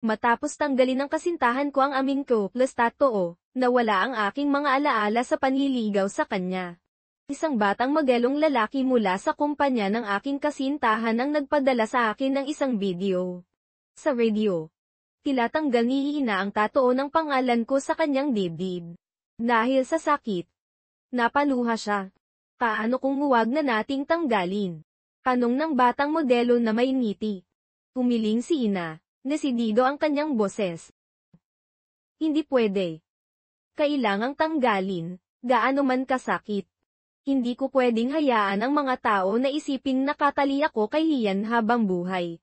Matapos tanggalin ng kasintahan ko ang amin ko plus tato, nawala ang aking mga alaala sa panliligaw sa kanya. Isang batang magelong lalaki mula sa kumpanya ng aking kasintahan ang nagpadala sa akin ng isang video. Sa radio, tinatanggal ni Ina ang tato ng pangalan ko sa kanyang dibdib. Dahil sa sakit, napaluha siya. Paano kung huwag na nating tanggalin? Tanong ng batang modelo na may ngiti. Umiling si Ina. Desidido ang kanyang boses. Hindi pwede. Kailangang tanggalin, gaano man kasakit. Hindi ko pwedeng hayaan ang mga tao na isiping nakatali ako kay Ian habang buhay.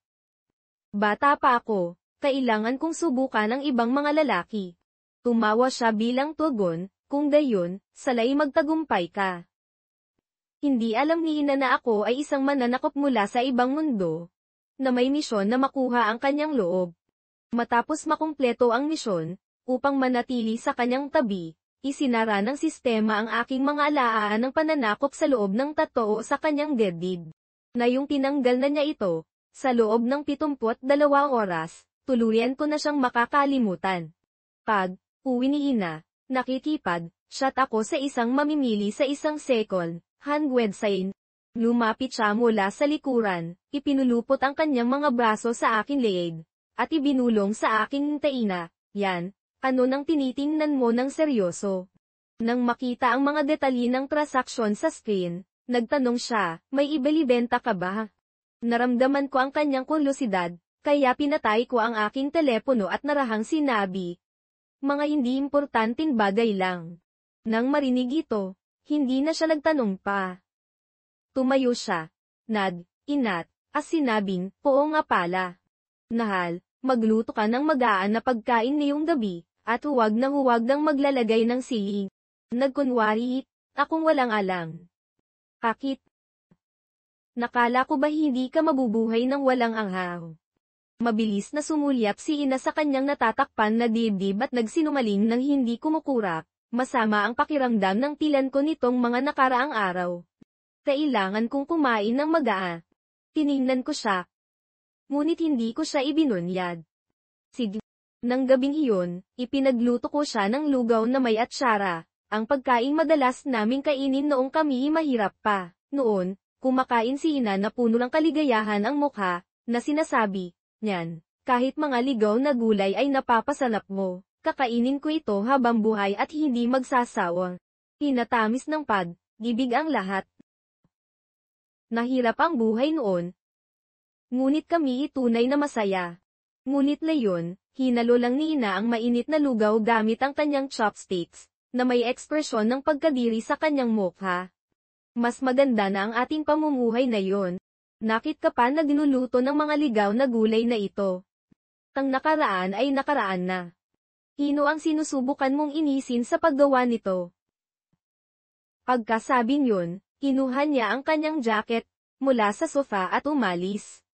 Bata pa ako, kailangan kong subukan ang ibang mga lalaki. Tumawa siya bilang tugon, kung gayon, salay magtagumpay ka. Hindi alam ni Ina na ako ay isang mananakop mula sa ibang mundo, na may misyon na makuha ang kanyang loob. Matapos makumpleto ang misyon, upang manatili sa kanyang tabi, isinara ng sistema ang aking mga alaala ng pananakop sa loob ng tattoo sa kanyang dibdib. Na yung tinanggal na niya ito, sa loob ng 72 oras, tuluyan ko na siyang makakalimutan. Pag uwi ni Ina, nakikipad, shot ako sa isang mamimili sa isang second hand website. Lumapit siya mula sa likuran, ipinulupot ang kanyang mga braso sa aking leeg, at ibinulong sa aking taina, yan, ano nang tinitingnan mo ng seryoso? Nang makita ang mga detalye ng transaksyon sa screen, nagtanong siya, may ibelibenta ka ba? Naramdaman ko ang kanyang kuryosidad, kaya pinatay ko ang aking telepono at narahang sinabi. Mga hindi importanteng bagay lang. Nang marinig ito, hindi na siya nagtanong pa. Tumayo siya. Inat, as sinabing, oo nga pala. Nahal, magluto ka ng magaan na pagkain ngayong gabi, at huwag nang maglalagay ng siling. Nagkunwari, akong walang alang. Kakit. Nakala ko ba hindi ka mabubuhay ng walang anghaw? Mabilis na sumulyap si Ina sa kanyang natatakpan na dibdib at nagsinumaling nang hindi kumukurak. Masama ang pakiramdam ng tilan ko nitong mga nakaraang araw. Kailangan kong kumain ng magaan. Tiningnan ko siya. Ngunit hindi ko siya ibinunyad. Sige. Nang gabing iyon, ipinagluto ko siya ng lugaw na may atsara, ang pagkaing madalas naming kainin noong kami mahirap pa. Noon, kumakain si Ina na puno ng kaligayahan ang mukha, na sinasabi, niyan, kahit mga ligaw na gulay ay napapasalap mo, kakainin ko ito habang buhay at hindi magsasawang. Tinatamis ng pag-ibig ang lahat. Nahirap ang buhay noon. Ngunit kami tunay na masaya. Ngunit layon, hinalo lang ni Ina ang mainit na lugaw gamit ang kanyang chopsticks, na may ekspresyon ng pagkadiri sa kanyang mukha. Mas maganda na ang ating pamumuhay na yon. Nakit ka pa na ginuluto ng mga ligaw na gulay na ito. Tang nakaraan ay nakaraan na. Hino ang sinusubukan mong inisin sa paggawa nito? Pagkasabing yun, kinuha niya ang kanyang jacket, mula sa sofa at umalis.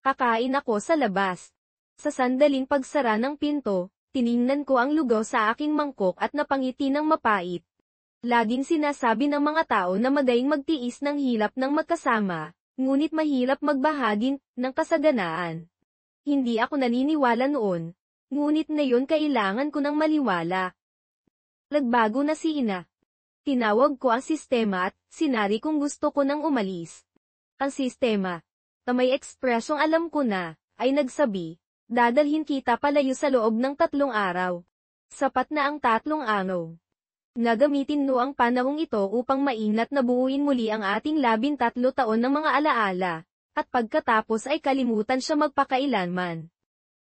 Kakain ako sa labas. Sa sandaling pagsara ng pinto, tiningnan ko ang lugaw sa aking mangkok at napangiti ng mapait. Laging sinasabi ng mga tao na magaling magtiis ng hirap ng magkasama, ngunit mahirap magbahagi ng kasaganaan. Hindi ako naniniwala noon, ngunit ngayon kailangan ko ng maliwala. Nagbago na si Ina. Tinawag ko ang sistema at sinari kung gusto ko nang umalis. Ang sistema, na may ekspresyong alam ko na, ay nagsabi, dadalhin kita palayo sa loob ng 3 araw. Sapat na ang 3 araw. Nagamitin no ang panahong ito upang mainat na buuin muli ang ating 13 taon ng mga alaala, at pagkatapos ay kalimutan siya magpakailanman.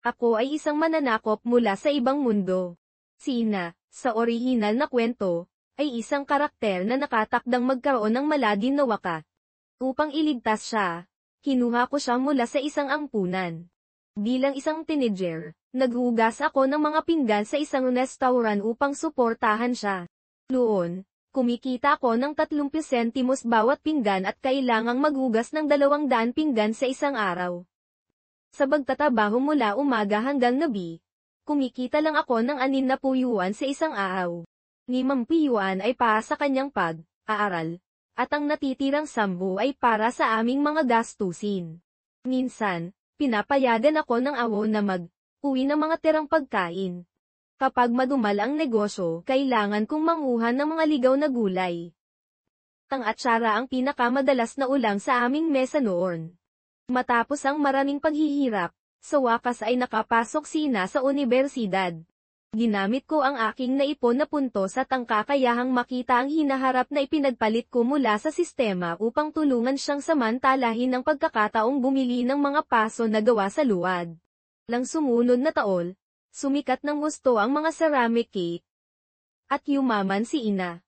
Ako ay isang mananakop mula sa ibang mundo. Si Ina, sa orihinal na kwento, ay isang karakter na nakatakdang magkaroon ng malagim na wakas. Upang iligtas siya, kinuha ko siya mula sa isang ampunan. Bilang isang teenager, naghugas ako ng mga pinggan sa isang restaurant upang suportahan siya. Noon, kumikita ako ng 30 sentimos bawat pinggan at kailangang maghugas ng 200 pinggan sa isang araw. Sa pagtatrabaho mula umaga hanggang gabi, kumikita lang ako ng 60 yuan sa isang araw. 5 yuan ay para sa kanyang pag-aaral, at ang natitirang 10 ay para sa aming mga gastusin. Minsan, pinapayagan ako ng awo na uwi ng mga tirang pagkain. Kapag madumal ang negosyo, kailangan kong manguha ng mga ligaw na gulay. Ang atsara ang pinakamadalas na ulam sa aming mesa noon. Matapos ang maraming paghihirap, sa wakas ay nakapasok si Ina sa universidad. Ginamit ko ang aking naipon na puntos at ang kakayahang makita ang hinaharap na ipinagpalit ko mula sa sistema upang tulungan siyang samantalahin ang pagkakataong bumili ng mga paso na gawa sa luwad. Lang sumunod na taon, sumikat ng gusto ang mga ceramic cake. At yumaman si Ina.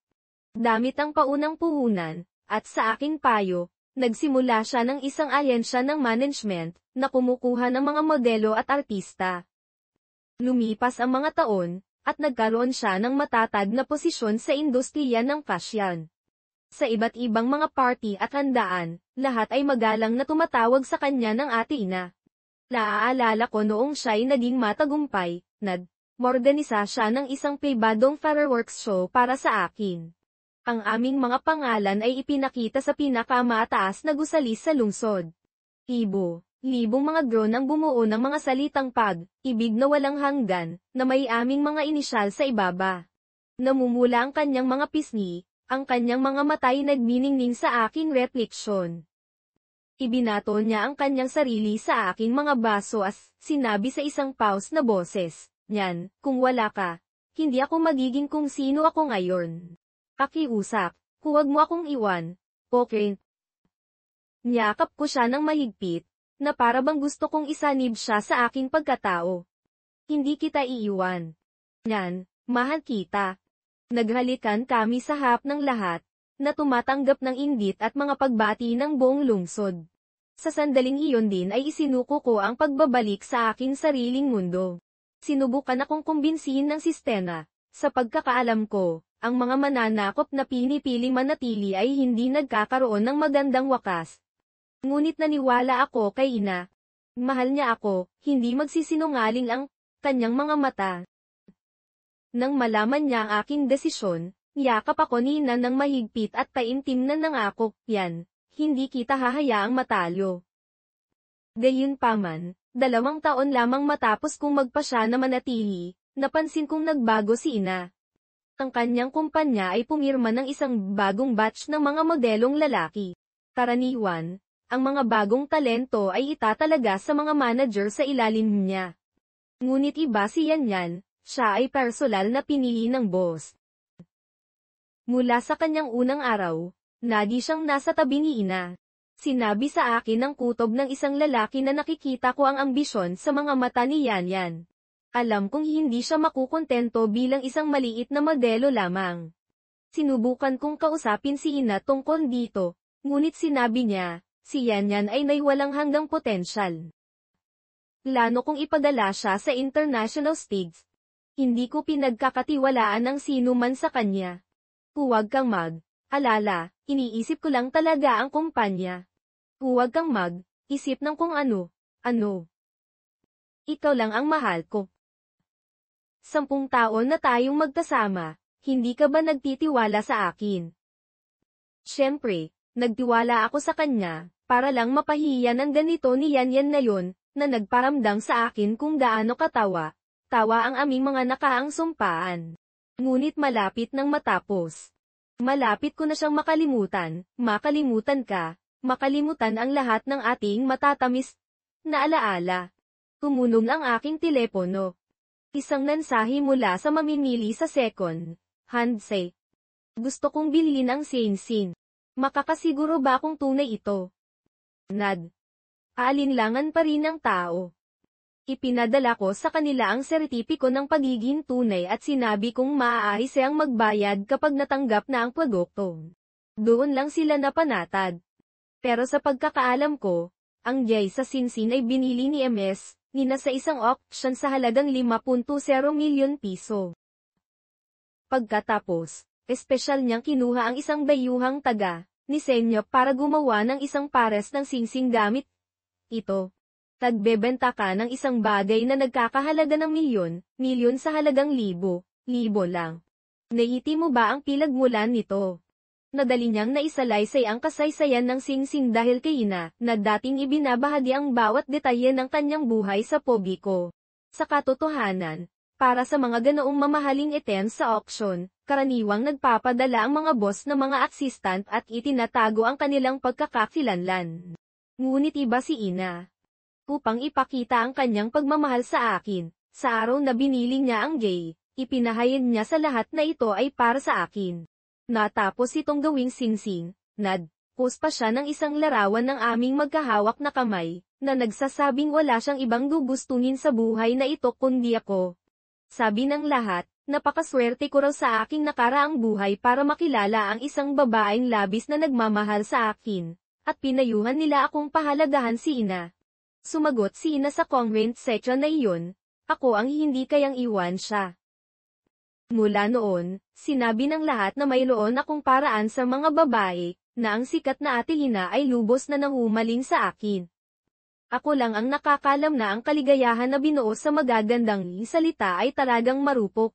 Damit ang paunang puhunan, at sa aking payo, nagsimula siya ng isang ahensya ng management, na kumukuha ng mga modelo at artista. Lumipas ang mga taon, at nagkaroon siya ng matatag na posisyon sa industriya ng fashion. Sa iba't ibang mga party at handaan, lahat ay magalang na tumatawag sa kanya ng Ate Ina. Naaalala ko noong siya'y naging matagumpay, nag-organisa siya ng isang pribadong fireworks show para sa akin. Ang aming mga pangalan ay ipinakita sa pinakamataas na gusali sa lungsod. Libong mga drone ang bumuo ng mga salitang pag-ibig na walang hanggan, na may aming mga inisyal sa ibaba. Namumula ang kanyang mga pisngi, ang kanyang mga matay nagniningning sa aking refleksyon. Ibinato niya ang kanyang sarili sa aking mga baso as sinabi sa isang pause na boses, "Nyan, kung wala ka, hindi ako magiging kung sino ako ngayon. Pakiusap, huwag mo akong iwan, okay?" Niyakap ko siya ng mahigpit, na para bang gusto kong isanib siya sa aking pagkatao. Hindi kita iiwan. Nyan, mahal kita. Naghalikan kami sa harap ng lahat, na tumatanggap ng inggit at mga pagbati ng buong lungsod. Sa sandaling iyon din ay isinuko ko ang pagbabalik sa aking sariling mundo. Sinubukan akong kumbinsihin ng sistema. Sa pagkakaalam ko, ang mga mananakop na pinipiling manatili ay hindi nagkakaroon ng magandang wakas. Ngunit naniwala ako kay Ina. Mahal niya ako, hindi magsisinungaling ang kanyang mga mata. Nang malaman niya ang aking desisyon, yakap ako ni Ina ng mahigpit at taimtim na nangako, "Yan, hindi kita hahayaang matalo." Gayunpaman, 2 taon lamang matapos kong magpasya na manatili, napansin kong nagbago si Ina. Ang kanyang kumpanya ay pumirma ng isang bagong batch ng mga modelong lalaki. Karaniwan, ang mga bagong talento ay itatalaga sa mga manager sa ilalim niya. Ngunit iba si Yan, siya ay personal na pinili ng boss. Mula sa kanyang unang araw, lagi siyang nasa tabi ni Ina. Sinabi sa akin ng kutob ng isang lalaki na nakikita ko ang ambisyon sa mga mata ni Yan. Alam kong hindi siya makukontento bilang isang maliit na modelo lamang. Sinubukan kong kausapin si Ina tungkol dito, ngunit sinabi niya, si Yan ay may walang hanggang potensyal. Plano kong ipadala siya sa international stage. Hindi ko pinagkakatiwalaan ng sino man sa kanya. Huwag kang mag-alala, iniisip ko lang talaga ang kumpanya. Huwag kang mag-isip ng kung ano. Ikaw lang ang mahal ko. 10 taon na tayong magkasama, hindi ka ba nagtitiwala sa akin? Siyempre, nagtiwala ako sa kanya, para lang mapahiya ng ganito ni Yan na yon, na nagparamdam sa akin kung gaano tawa ang aming mga nakaang sumpaan. Ngunit malapit nang matapos. Malapit ko na siyang makalimutan makalimutan ang lahat ng ating matatamis na alaala. Tumunog ang aking telepono. Isang mensahe mula sa mamimili sa second hand say. Gusto kong bilhin ang singsing. Makakasiguro ba kung tunay ito? Alinlangan pa rin ng tao. Ipinadala ko sa kanila ang sertipiko ng pagiging tunay at sinabi kong maaari siyang magbayad kapag natanggap na ang produkto. Doon lang sila napanatag. Pero sa pagkakaalam ko, ang jay sa sinsin ay binili ni MS, Nina sa isang auction sa halagang 5.0 milyon piso. Pagkatapos, espesyal niyang kinuha ang isang bayuhang taga-disenyo para gumawa ng isang pares ng singsing gamit ito. Tagbebenta ka ng isang bagay na nagkakahalaga ng milyon sa halagang libo lang. Naiti mo ba ang pinagmulan nito? Nadali niyang naisalaysay ang kasaysayan ng singsing dahil kay Ina, na dating ibinabahagi ang bawat detalye ng kanyang buhay sa publiko. Sa katotohanan, para sa mga ganoong mamahaling items sa auction, karaniwang nagpapadala ang mga boss na mga assistant at itinatago ang kanilang pagkakakilanlan. Ngunit iba si Ina. Upang ipakita ang kanyang pagmamahal sa akin, sa araw na binili niya ang gay, ipinahayag niya sa lahat na ito ay para sa akin. Natapos itong gawing singsing, post pa siya ng isang larawan ng aming magkahawak na kamay, na nagsasabing wala siyang ibang gugustuhin sa buhay na ito kundi ako. Sabi ng lahat, napakaswerte ko raw sa aking nakaraang buhay para makilala ang isang babaeng labis na nagmamahal sa akin, at pinayuhan nila akong pahalagahan si Ina. Sumagot si Ina sa comment section na iyon, ako ang hindi kayang iwan siya. Mula noon, sinabi ng lahat na mayroon akong paraan sa mga babae, na ang sikat na Ate Ina ay lubos na nanghumaling sa akin. Ako lang ang nakakalam na ang kaligayahan na binuo sa magagandang salita ay talagang marupok.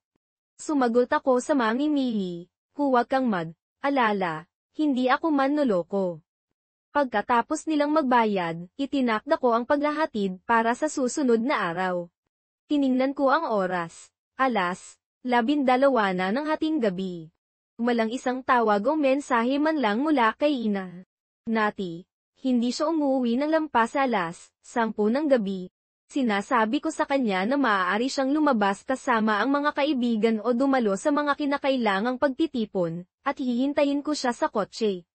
Sumagot ako sa mamimili, huwag kang mag-alala, hindi ako manloloko. Pagkatapos nilang magbayad, itinakda ko ang paghahatid para sa susunod na araw. Tiningnan ko ang oras, alas 12 na ng hating gabi. Walang isang tawag o mensahe man lang mula kay Ina. Nati, hindi siya umuwi ng lampas alas 10 ng gabi. Sinasabi ko sa kanya na maaari siyang lumabas kasama ang mga kaibigan o dumalo sa mga kinakailangang pagtitipon, at hihintayin ko siya sa kotse.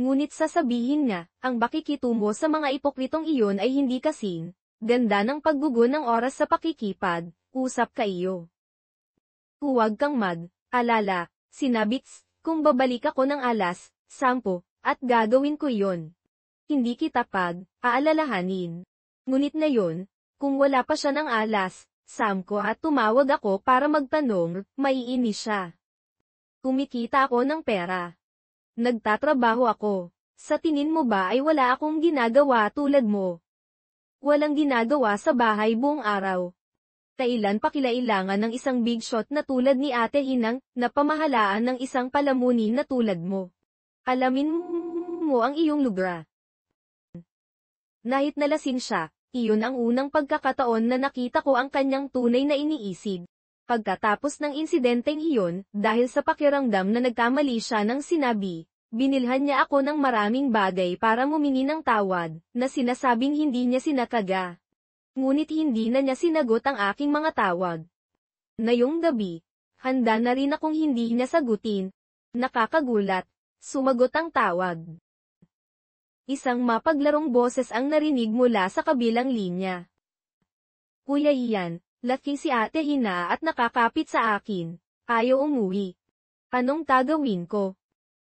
Ngunit sasabihin niya, ang pakikitungo sa mga ipokritong iyon ay hindi kasing ganda ng paggugo ng oras sa pakikipad, usap kayo. Huwag kang mag-alala, sinabi kung babalik ako ng alas 10, at gagawin ko iyon. Hindi kita pag-aalalahanin. Ngunit ngayon, kung wala pa siya ng alas 10 at tumawag ako para magtanong, maiinis siya. Kumikita ako ng pera. Nagtatrabaho ako. Sa tingin mo ba ay wala akong ginagawa tulad mo? Walang ginagawa sa bahay buong araw. Kailan pa kilailangan ng isang big shot na tulad ni Ate Hinang, na pamahalaan ng isang palamunin na tulad mo? Alamin mo ang iyong lugar. Nahit nalasing siya, iyon ang unang pagkakataon na nakita ko ang kanyang tunay na iniisip. Pagkatapos ng insidenteng iyon, dahil sa pakiramdam na nagkamali siya ng sinabi, binilhan niya ako ng maraming bagay para humingi ng tawad, na sinasabing hindi niya sinakaga. Ngunit hindi na niya sinagot ang aking mga tawag. Ngayong gabi, handa na rin akong hindi niya sagutin. Nakakagulat, sumagot ang tawag. Isang mapaglarong boses ang narinig mula sa kabilang linya. Kuya Ian, laki si Ate Hina at nakakapit sa akin. Ayaw umuwi. Anong gagawin ko?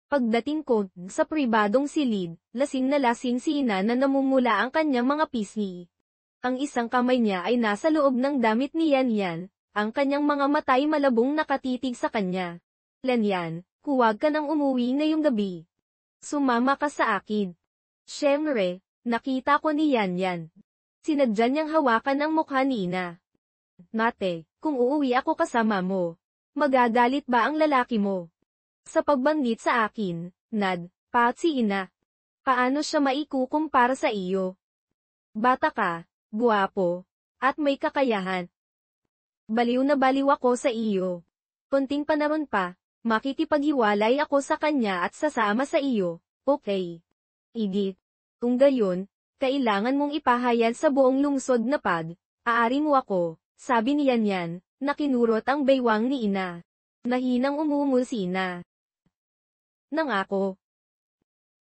Pagdating ko sa pribadong silid, lasing na lasing si Ina na namumula ang kanyang mga pisngi. Ang isang kamay niya ay nasa loob ng damit ni Yan Yan, ang kanyang mga mata ay malabong nakatitig sa kanya. Lanyan, huwag ka nang umuwi ngayong gabi. Sumama ka sa akin. Syempre, nakita ko ni Yan Yan. Sinadya niyang hawakan ang mukha ni Ina. Mate, kung uuwi ako kasama mo, magagalit ba ang lalaki mo? Sa pagbanggit sa akin, pat si Ina. Paano siya maikukumpara sa iyo? Bata ka, guwapo, at may kakayahan. Baliw na baliw ako sa iyo. Konting panahon pa, makikipaghiwalay ako sa kanya at sasama sa iyo, okay? Igit. Kung gayon, kailangan mong ipahayag sa buong lungsod na aari mo ako, sabi ni Yan Yan, na kinurot ang baywang ni Ina. Nahinang umungol si Ina. Nangako.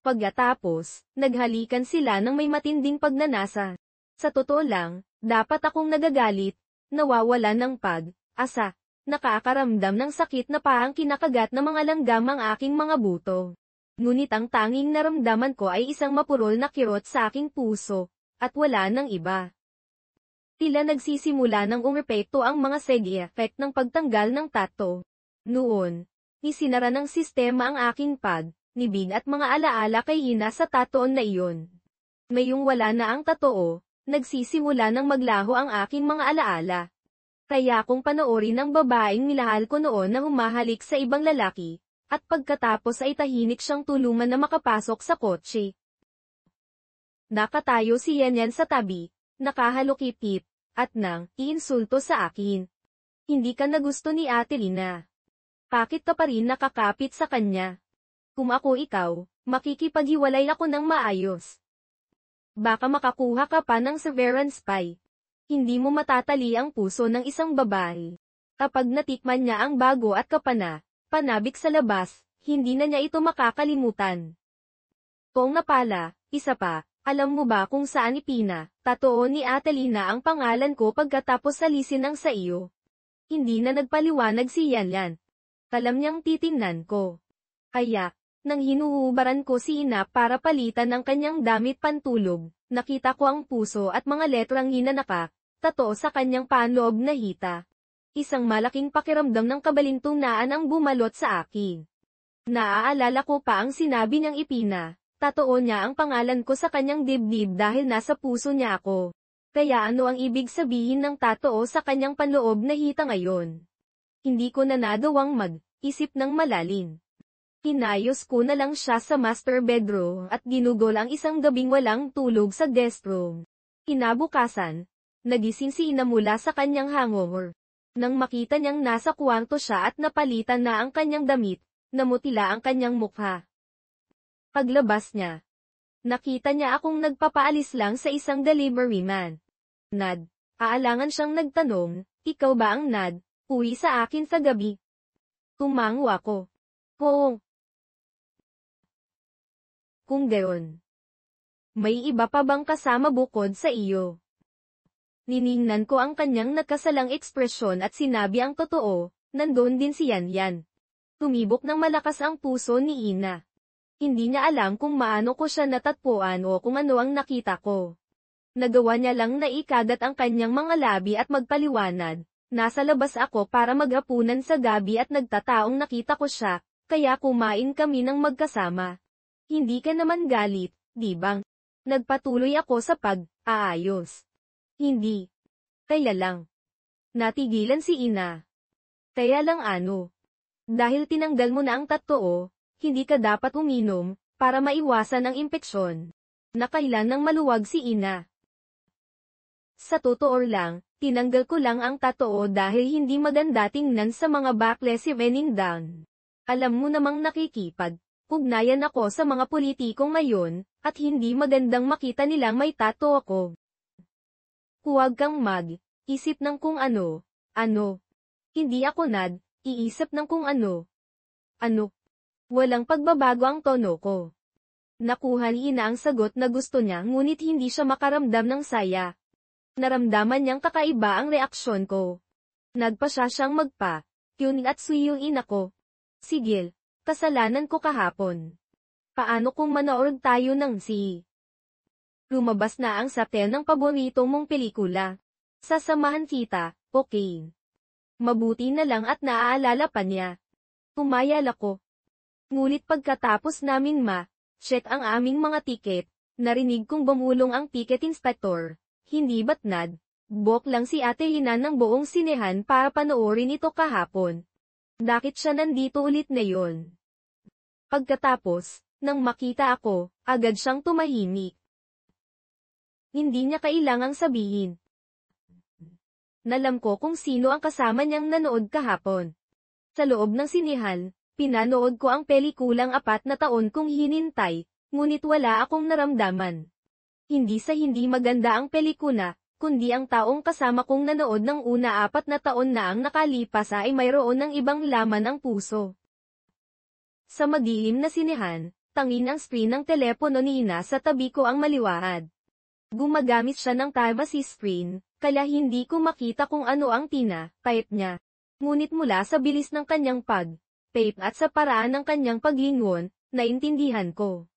Pagkatapos, naghalikan sila ng may matinding pagnanasa. Sa totoo lang, dapat akong nagagalit, nawawala ng asa, nakakaramdam ng sakit na parang kinakagat ng mga langgam ang aking mga buto. Ngunit ang tanging naramdaman ko ay isang mapurol na kirot sa aking puso, at wala nang iba. Tila nagsisimula ng umepekto ang mga side effect ng pagtanggal ng tato. Noon, isinara ng sistema ang aking nibig at mga alaala kay Ina sa tatoon na iyon. Ngayong wala na ang tatoo, nagsisimula ng maglaho ang aking mga alaala. Kaya kung panoorin ng babaeng nilahal ko noon na humahalik sa ibang lalaki, at pagkatapos ay tahimik siyang tulungan na makapasok sa kotse. Nakatayo si Yan Yan sa tabi, nakahalukip-hip, at nang iinsulto sa akin. Hindi ka na gusto ni Ate Lina. Bakit ka pa rin nakakapit sa kanya? Kung ako ikaw, makikipaghiwalay ako ng maayos. Baka makakuha ka pa ng severance pay. Hindi mo matatali ang puso ng isang babae. Kapag natikman niya ang bago at panabik sa labas, hindi na niya ito makakalimutan. Kung napala, isa pa, alam mo ba kung saan ipina-tatoo ni Ate Lina ang pangalan ko pagkatapos alisin ang sa iyo? Hindi na nagpaliwanag si Yan. Alam niyang titingnan ko. Kaya, nang hinuhubaran ko si Ina para palitan ang kanyang damit pantulog, nakita ko ang puso at mga letrang hinanaka-tatoo sa kanyang panloob na hita. Isang malaking pakiramdam ng kabalintunaan ang bumalot sa akin. Naaalala ko pa ang sinabi niyang ipina-tatoo niya ang pangalan ko sa kanyang dibdib dahil nasa puso niya ako. Kaya ano ang ibig sabihin ng tatoo sa kanyang panloob na hita ngayon? Hindi ko na nagawang mag-isip ng malalim. Hinayos ko na lang siya sa master bedroom at ginugol ang isang gabing walang tulog sa guest room. Kinabukasan, nagising si Ina mula sa kanyang hangover. Nang makita niyang nasa kwarto siya at napalitan na ang kanyang damit, namutila ang kanyang mukha. Paglabas niya, nakita niya akong nagpapaalis lang sa isang delivery man. Nad, aalangan siyang nagtanong, ikaw ba ang Nad, uwi sa akin sa gabi? Tumango ako. Oo. Kung gayon, may iba pa bang kasama bukod sa iyo? Niningnan ko ang kanyang nagkasalang ekspresyon at sinabi ang totoo, nandoon din si Yan. Tumibok ng malakas ang puso ni Ina. Hindi niya alam kung maano ko siya natatpuan o kung ano ang nakita ko. Nagawa niya lang na ikagat ang kanyang mga labi at magpaliwanag. Nasa labas ako para maghapunan sa gabi at nagtataong nakita ko siya, kaya kumain kami ng magkasama. Hindi ka naman galit, di bang? Nagpatuloy ako sa pag-aayos. Hindi. Kaya lang. Natigilan si Ina. Kaya lang ano? Dahil tinanggal mo na ang tatoo, hindi ka dapat uminom, para maiwasan ang impeksyon. Nakailan ng maluwag si Ina. Sa totoo lang, tinanggal ko lang ang tatoo dahil hindi maganda tingnan sa mga backless evening down. Alam mo namang nakikipag-ugnayan ako sa mga politikong ngayon, at hindi magandang makita nilang may tattoo ako. Huwag kang mag-isip ng kung ano. Hindi ako iisip ng kung ano. Walang pagbabago ang tono ko. Nakuha ni Ina ang sagot na gusto niya ngunit hindi siya makaramdam ng saya. Naramdaman niyang kakaiba ang reaksyon ko. Nagpa siyang magpa-tune at suyuin ako. Sigil, kasalanan ko kahapon. Paano kung manood tayo ng lumabas na ang satel ng paborito mong pelikula. Sasamahan kita, okay? Mabuti na lang at naaalala pa niya. Pumayal ako. Ngunit pagkatapos namin check ang aming mga tiket, narinig kong bumulong ang ticket inspector. Hindi ba't book lang si Ate Lina ng buong sinehan para panoorin ito kahapon. Bakit siya nandito ulit ngayon? Pagkatapos, nang makita ako, agad siyang tumahimik. Hindi niya kailangang sabihin. Nalam ko kung sino ang kasama niyang nanood kahapon. Sa loob ng sinehan, pinanood ko ang pelikulang 4 na taon kong hinintay, ngunit wala akong naramdaman. Hindi sa hindi maganda ang pelikula, kundi ang taong kasama kong nanood ng una 4 na taon na ang nakalipas ay mayroon ng ibang laman ang puso. Sa madilim na sinehan, tangin ang screen ng telepono ni Ina sa tabi ko ang maliwanag. Gumagamit siya ng privacy screen, kaya hindi ko makita kung ano ang type niya. Ngunit mula sa bilis ng kanyang pag-tape at sa paraan ng kanyang paglingon, naintindihan ko.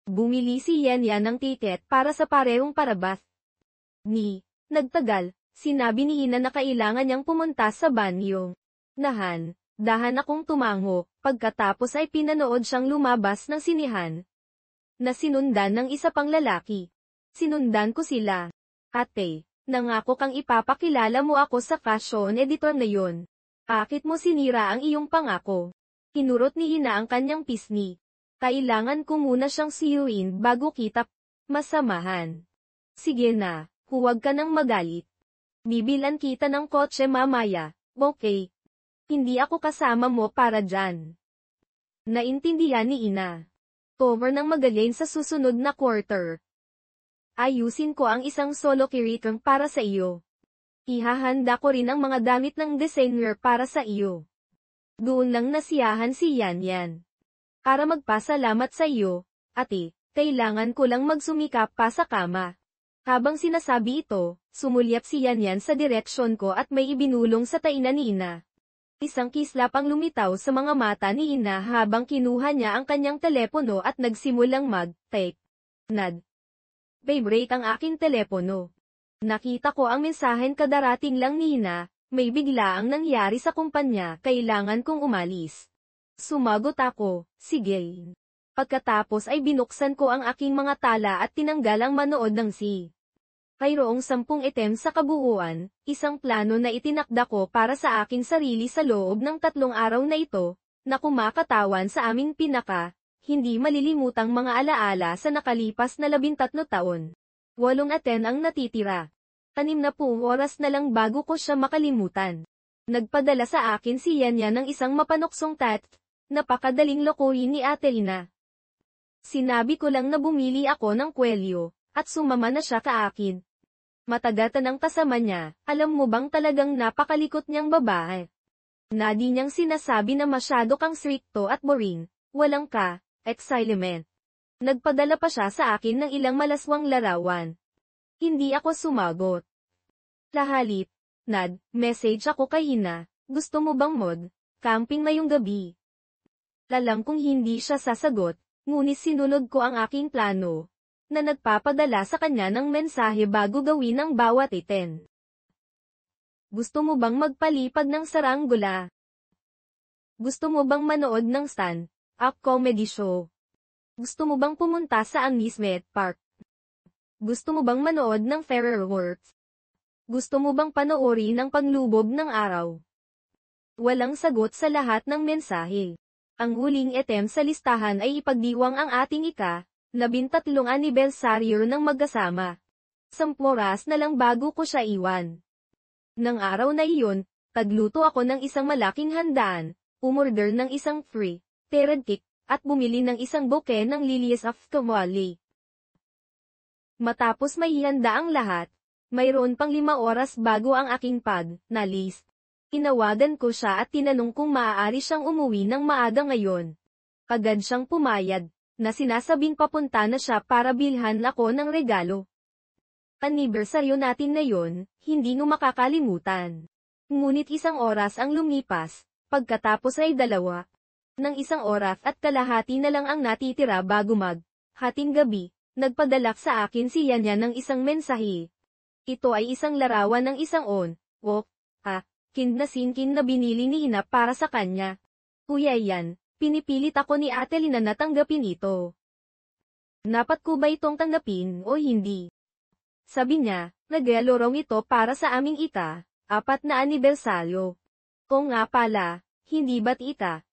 Bumili si Yan ng tiket para sa parehong parabas. Nagtagal, sinabi ni Ina na kailangan niyang pumunta sa banyo. Dahan akong tumango, pagkatapos ay pinanood siyang lumabas ng sinehan. Na sinundan ng isa pang lalaki. Sinundan ko sila. Ate, nangako kang ipapakilala mo ako sa fashion editor na yon. Bakit mo sinira ang iyong pangako? Kinurot ni Ina ang kanyang pisngi. Kailangan ko muna siyang siyuin bago kita masamahan. Sige na, huwag ka nang magalit. Bibilan kita ng kotse mamaya, okay? Hindi ako kasama mo para dyan. Naintindihan ni Ina. Cover ng magaling sa susunod na quarter. Ayusin ko ang isang solo curriculum para sa iyo. Ihahanda ko rin ang mga damit ng designer para sa iyo. Doon lang nasiyahan si Yan Yan. Para magpasalamat sa iyo, ate, kailangan ko lang magsumikap pa sa kama. Habang sinasabi ito, sumulyap si Yan Yan sa direksyon ko at may ibinulong sa taina ni Ina. Isang kislap ang lumitaw sa mga mata ni Ina habang kinuha niya ang kanyang telepono at nagsimulang mag-take. Nad. Vibrate ang aking telepono. Nakita ko ang mensahen kadarating lang ni Ina, may bigla ang nangyari sa kumpanya, kailangan kong umalis. Sumagot ako, sige. Pagkatapos ay binuksan ko ang aking mga tala at tinanggal ang manood ng si. Mayroong 10 item sa kabuuan, isang plano na itinakda ko para sa aking sarili sa loob ng 3 araw na ito, na kumakatawan sa aming hindi malilimutang mga alaala sa nakalipas na 13 taon. 8 aten ang natitira. 60 oras na lang bago ko siya makalimutan. Nagpadala sa akin si Yan Yan ng isang mapanoksong napakadaling lokohin ni Ate Ina. Sinabi ko lang na bumili ako ng kwelyo, at sumama na siya ka akin. Matagatan ang kasama niya, alam mo bang talagang napakalikot niyang babae? Nadi niyang sinasabi na masyado kang stricto at boring, walang excitement. Nagpadala pa siya sa akin ng ilang malaswang larawan. Hindi ako sumagot. Lahalit, Nad, message ako kay Ina, gusto mo bang camping ngayong gabi? Alam kong hindi siya sasagot, ngunit sinunod ko ang aking plano, na nagpapadala sa kanya ng mensahe bago gawin ang bawat item. Gusto mo bang magpalipad ng saranggula? Gusto mo bang manood ng stand-up comedy show? Gusto mo bang pumunta sa amusement park? Gusto mo bang manood ng fireworks? Gusto mo bang panoorin ang paglubob ng araw? Walang sagot sa lahat ng mensahe. Ang huling item sa listahan ay ipagdiwang ang ating 13 anibersaryo ng magkasama. 10 oras na lang bago ko siya iwan. Nang araw na iyon, tagluto ako ng isang malaking handaan, umorder ng isang free third cake, at bumili ng isang bouquet ng lilies of kamali. Matapos maihanda ang lahat, mayroon pang 5 oras bago ang aking nalis. Tinawagan ko siya at tinanong kung maaari siyang umuwi ng maaga ngayon. Agad siyang pumayag, na sinasabing papunta na siya para bilhan ako ng regalo. Anibersaryo natin na yon, hindi mo makakalimutan. Ngunit 1 oras ang lumipas, pagkatapos ay 2. Nang 1 oras at kalahati na lang ang natitira bago hating gabi, nagpadalak sa akin si Yan Yan ng isang mensahe. Ito ay isang larawan ng isang kindasinkin na binili ni Ina para sa kanya. Kuya Yan, pinipilit ako ni Ate Lina na tanggapin ito. Dapat ko ba itong tanggapin o hindi? Sabi niya, regalo ito para sa aming 4 na anibersaryo. O nga pala, hindi ba't 13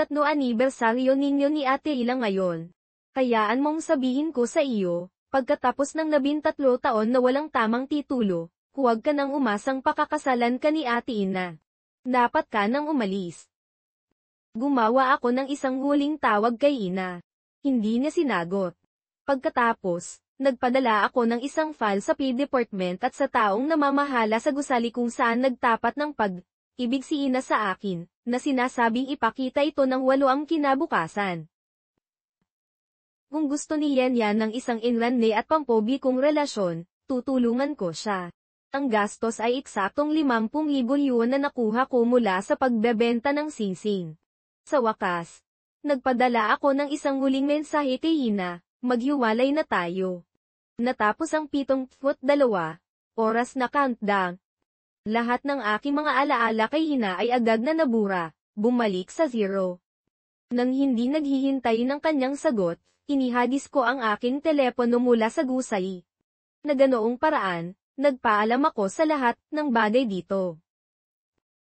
anibersaryo ninyo ni Ate Ila ngayon? Kayaan mong sabihin ko sa iyo, pagkatapos ng 13 taon na walang tamang titulo, huwag ka nang umasang pakakasalan ka ni Ate Ina. Dapat ka nang umalis. Gumawa ako ng isang huling tawag kay Ina. Hindi niya sinagot. Pagkatapos, nagpadala ako ng isang file sa P-Department at sa taong namamahala sa gusali kung saan nagtapat ng ibig si Ina sa akin, na sinasabing ipakita ito ng 8 kinabukasan. Kung gusto ni Yan Yan ng isang inranne at pampobikong relasyon, tutulungan ko siya. Ang gastos ay eksaktong 50,000 yuan na nakuha ko mula sa pagbebenta ng singsing. Sa wakas, nagpadala ako ng isang huling mensahe kay Ina, maghiwalay na tayo. Natapos ang 72 oras na countdown. Lahat ng aking mga alaala kay Ina ay agad na nabura, bumalik sa 0. Nang hindi naghihintay ng kanyang sagot, inihagis ko ang aking telepono mula sa gusali. Na ganoong paraan, nagpaalam ako sa lahat ng bagay dito.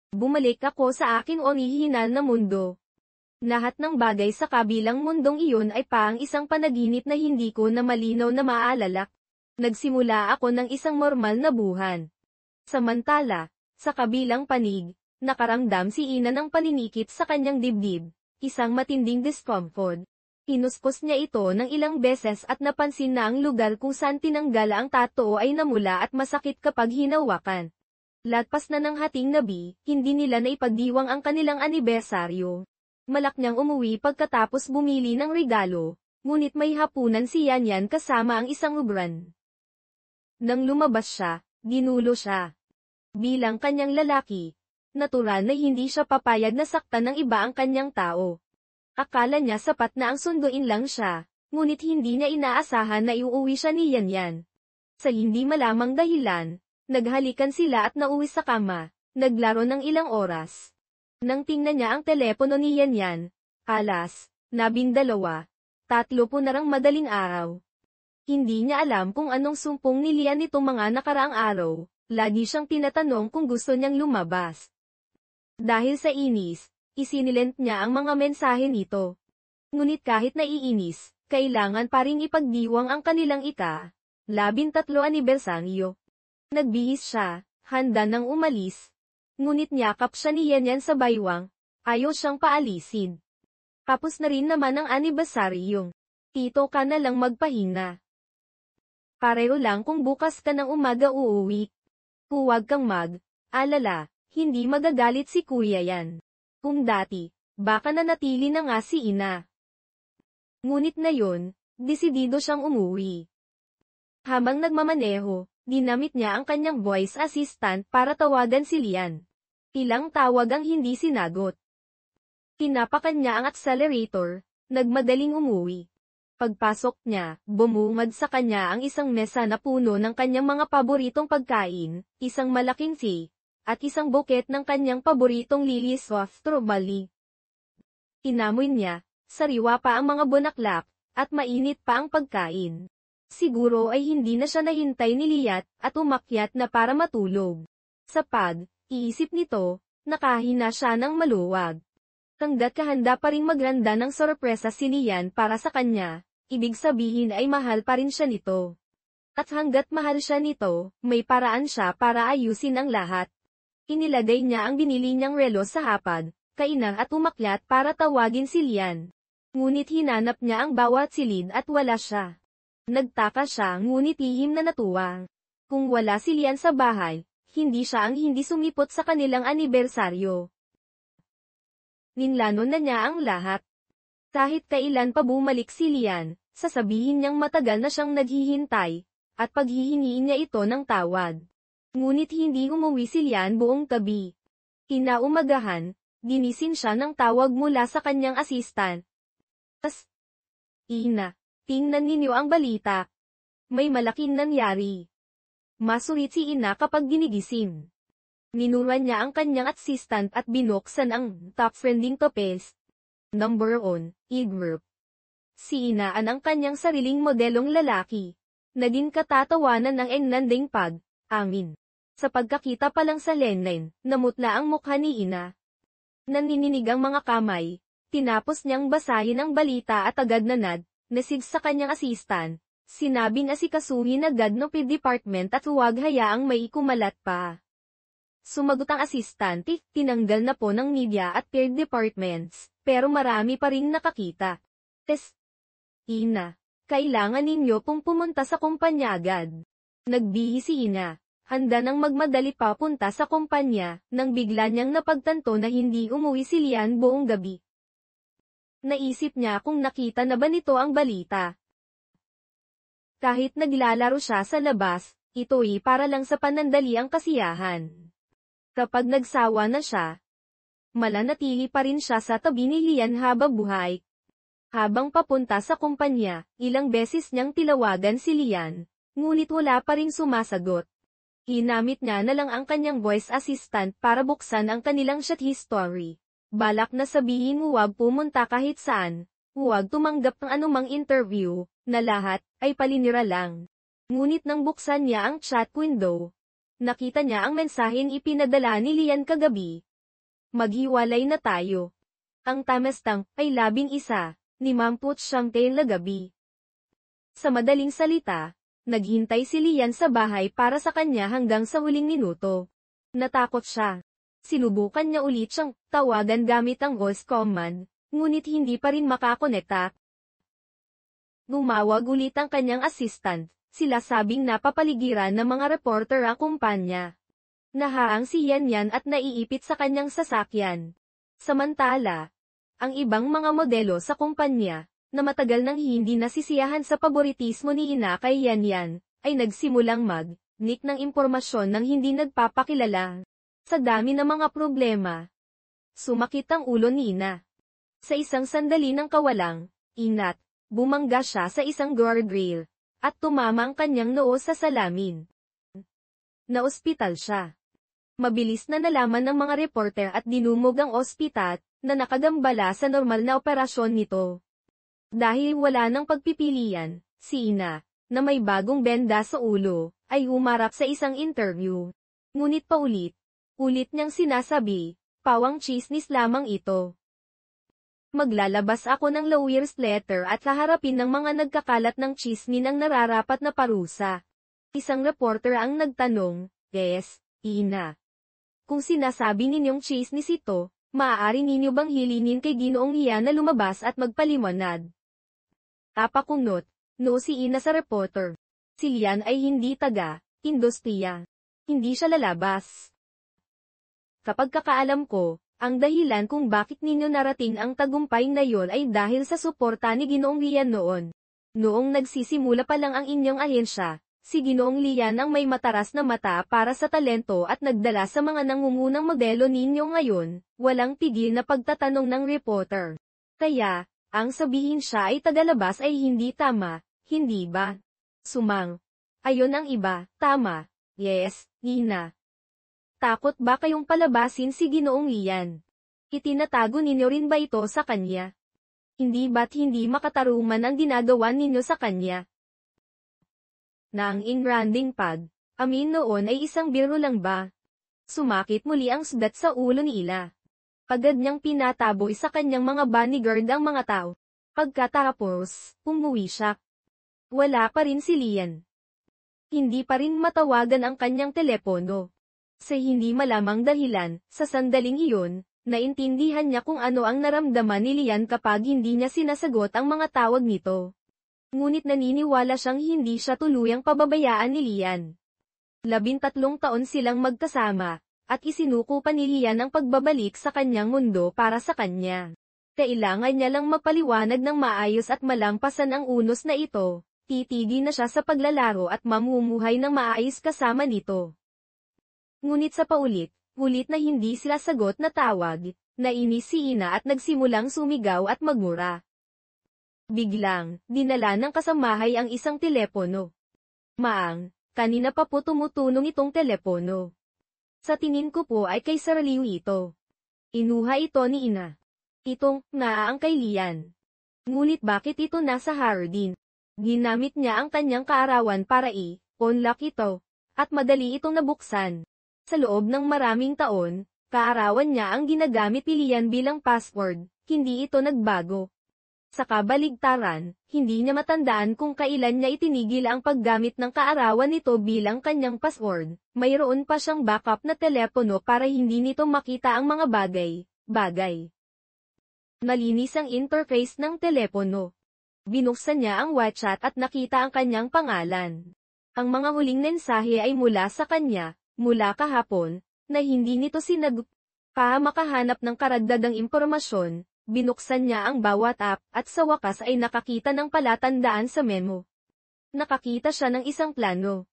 Bumalik ako sa aking orihinal na mundo. Lahat ng bagay sa kabilang mundong iyon ay paang isang panaginip na hindi ko na malinaw na maalala. Nagsimula ako ng isang normal na buhan. Samantala, sa kabilang panig, nakaramdam si Ina ng paninikip sa kanyang dibdib, isang matinding discomfort. Kinuskos niya ito ng ilang beses at napansin na ang lugar kung saan tinanggal ang tattoo ay namula at masakit kapag hinawakan. Latpas na ng hating gabi, hindi nila naipagdiwang ang kanilang anibersaryo. Malaknyang umuwi pagkatapos bumili ng regalo, ngunit may hapunan si Yan kasama ang isang ubran. Nang lumabas siya, ginulo siya. Bilang kanyang lalaki, natural na hindi siya papayag na saktan ng iba ang kanyang tao. Akala niya sapat na ang sunduin lang siya, ngunit hindi niya inaasahan na iuuwi siya ni Yan. Sa hindi malamang dahilan, naghalikan sila at nauwi sa kama, naglaro ng ilang oras. Nang tingnan niya ang telepono ni Yan, alas, 12:03 na madaling araw. Hindi niya alam kung anong sumpong ni Lian nitong mga nakaraang araw, lagi siyang tinatanong kung gusto niyang lumabas. Dahil sa inis, isinilent niya ang mga mensahe nito. Ngunit kahit naiinis, kailangan pa ring ipagdiwang ang kanilang 13 anibersaryo. Nagbihis siya, handa nang umalis. Ngunit niyakap siya ni Yan sa baywang, ayaw siyang paalisin. Tapos na rin naman ang anibersaryong. Tito ka na lang magpahinga. Pareho lang kung bukas ka ng umaga uuwi. Huwag kang alala, hindi magagalit si Kuya Yan. Kung dati, baka nanatili na nga si Ina. Ngunit ngayon, desidido siyang umuwi. Habang nagmamaneho, ginamit niya ang kanyang voice assistant para tawagan si Lian. Ilang tawag ang hindi sinagot. Tinapakan niya ang accelerator, nagmadaling umuwi. Pagpasok niya, bumungad sa kanya ang isang mesa na puno ng kanyang mga paboritong pagkain, isang malaking tea, at isang buket ng kanyang paboritong lilies of strawberry. Inamoy niya, sariwa pa ang mga bulaklak, at mainit pa ang pagkain. Siguro ay hindi na siya nahintay ni Liat, at umakyat na para matulog. Sa pag-iisip nito, nakahina siya ng maluwag. Hanggat kahanda pa ring magranda ng sorpresa si Lian para sa kanya, ibig sabihin ay mahal pa rin siya nito. At hanggat mahal siya nito, may paraan siya para ayusin ang lahat. Inilagay niya ang binili niyang relo sa hapag, kainan at umakyat para tawagin si Lian. Ngunit hinanap niya ang bawat silid at wala siya. Nagtaka siya ngunit ihim na natuwa. Kung wala si Lian sa bahay, hindi siya ang hindi sumipot sa kanilang anibersaryo. Ninlano na niya ang lahat. Kahit kailan pa bumalik si Lian, sasabihin niyang matagal na siyang naghihintay, at paghihingiin niya ito ng tawad. Ngunit hindi umuwi si Lian buong gabi. Kinaumagahan, ginising siya ng tawag mula sa kanyang assistant. Ina, tingnan ninyo ang balita. May malaking nangyari. Masurit si Ina kapag ginigising. Ninuran niya ang kanyang assistant at binuksan ang top trending topes. Number 1, Igmerp. Si Inaan ang kanyang sariling modelong lalaki. Naging katatawanan ng engnanding pag-amin. Sa pagkakita pa lang sa lenlen, namutla ang mukha ni Ina. Nanininig ang mga kamay. Tinapos niyang basahin ang balita at agad nasig sa kanyang assistant. Sinabing asikasuhin agad ng department at huwag hayaang may kumalat pa. Sumagot ang asistante, tinanggal na po ng media at peer departments, pero marami pa ring nakakita. Ina, kailangan ninyo pong pumunta sa kumpanya agad. Nagbihi si Ina. Handa nang magmadali papunta sa kumpanya, nang bigla niyang napagtanto na hindi umuwi si Lian buong gabi. Naisip niya kung nakita na ba nito ang balita. Kahit naglalaro siya sa labas, ito'y para lang sa panandaliang kasiyahan. Kapag nagsawa na siya, mananatili pa rin siya sa tabi ni Lian habang buhay. Habang papunta sa kumpanya, ilang beses niyang tilawagan si Lian, ngunit wala pa ring sumasagot. Ginamit niya na lang ang kanyang voice assistant para buksan ang kanilang chat history. Balak na sabihin huwag pumunta kahit saan, huwag tumanggap ng anumang interview, na lahat ay palinira lang. Ngunit nang buksan niya ang chat window, nakita niya ang mensaheng ipinadala ni Lian kagabi. Maghiwalay na tayo. Ang tamestang ay 11, ni Mamput Siyangte gabi. Sa madaling salita, Naghintay si Lian sa bahay para sa kanya hanggang sa huling minuto. Natakot siya. Sinubukan niya ulit siyang tawagan gamit ang voice command, ngunit hindi pa rin makakonekta. Gumawag ulit ang kanyang assistant, sila sabing napapaligiran ng mga reporter ang kumpanya. Nahaang si Yan at naiipit sa kanyang sasakyan. Samantala, ang ibang mga modelo sa kumpanya, na matagal nang hindi nasisiyahan sa paboritismo ni Ina kay Yan, ay nagsimulang mag-leak ng impormasyon nang hindi nagpapakilala. Sa dami ng mga problema, sumakit ang ulo ni Ina. Sa isang sandali ng kawalang inat, bumangga siya sa isang guardrail, at tumama ang kanyang noo sa salamin. Naospital siya. Mabilis na nalaman ng mga reporter at dinumog ang ospital, na nakagambala sa normal na operasyon nito. Dahil wala nang pagpipilian, si Ina, na may bagong benda sa ulo, ay humarap sa isang interview. Ngunit ulit niyang sinasabi, pawang chismis lamang ito. Maglalabas ako ng lawyer's letter at haharapin ng mga nagkakalat ng chismin ang nararapat na parusa. Isang reporter ang nagtanong, yes, Ina. Kung sinasabi ninyong chismis ito, maaari ninyo bang hilingin kay Ginoong Ian na lumabas at magpaliwanag? Tapakunot, no si Ina sa reporter. Si Lian ay hindi taga-industriya. Hindi siya lalabas. Kapag kakaalam ko, ang dahilan kung bakit ninyo narating ang tagumpay na yon ay dahil sa suporta ni Ginoong Lian noon. Noong nagsisimula pa lang ang inyong ahensya, si Ginoong Lian ang may mataras na mata para sa talento at nagdala sa mga nangungunang modelo ninyo ngayon, walang tigil na pagtatanong ng reporter. Kaya, ang sabihin siya ay tagalabas ay hindi tama, hindi ba? Sumang. Ayon ang iba, tama. Yes, Nina. Takot ba kayong palabasin si Ginoong Lian? Itinatago ninyo rin ba ito sa kanya? Hindi ba't hindi makatarungan ang ginagawa ninyo sa kanya? Nang ingranding amin noon ay isang biro lang ba? Sumakit muli ang sugat sa ulo ni Ila. Agad niyang pinataboy sa kanyang mga bodyguard ang mga tao. Pagkatapos, umuwi siya. Wala pa rin si Lian. Hindi pa rin matawagan ang kanyang telepono. Sa hindi malamang dahilan, sa sandaling iyon, naintindihan niya kung ano ang naramdaman ni Lian kapag hindi niya sinasagot ang mga tawag nito. Ngunit naniniwala siyang hindi siya tuluyang pababayaan ni Lian. 13 taon silang magkasama, at isinuko pa ni Lian ang pagbabalik sa kanyang mundo para sa kanya. Kailangan niya lang mapaliwanag ng maayos at malampasan ang unos na ito, titigil na siya sa paglalaro at mamumuhay ng maayos kasama nito. Ngunit sa ulit na hindi sila sagot na tawag, nainis si Ina at nagsimulang sumigaw at magmura. Biglang, dinala ng kasamahay ang isang telepono. Maang, kanina pa po tumutunog itong telepono. Sa tingin ko po ay kay Saraliw ito. Inuha ito ni Ina. Itong, ang kay Lian. Ngunit bakit ito nasa Hardin? Ginamit niya ang kanyang kaarawan para unlock ito, at madali itong nabuksan. Sa loob ng maraming taon, kaarawan niya ang ginagamit ni Lian bilang password, hindi ito nagbago. Sa kabaligtaran, hindi niya matandaan kung kailan niya itinigil ang paggamit ng kaarawan nito bilang kanyang password. Mayroon pa siyang backup na telepono para hindi nito makita ang mga bagay. Malinis ang interface ng telepono. Binuksan niya ang WhatsApp at nakita ang kanyang pangalan. Ang mga huling mensahe ay mula sa kanya, mula kahapon, na hindi nito sinag. Para makahanap ng karagdagang impormasyon, binuksan niya ang bawat app at sa wakas ay nakakita ng palatandaan sa memo. Nakakita siya ng isang plano.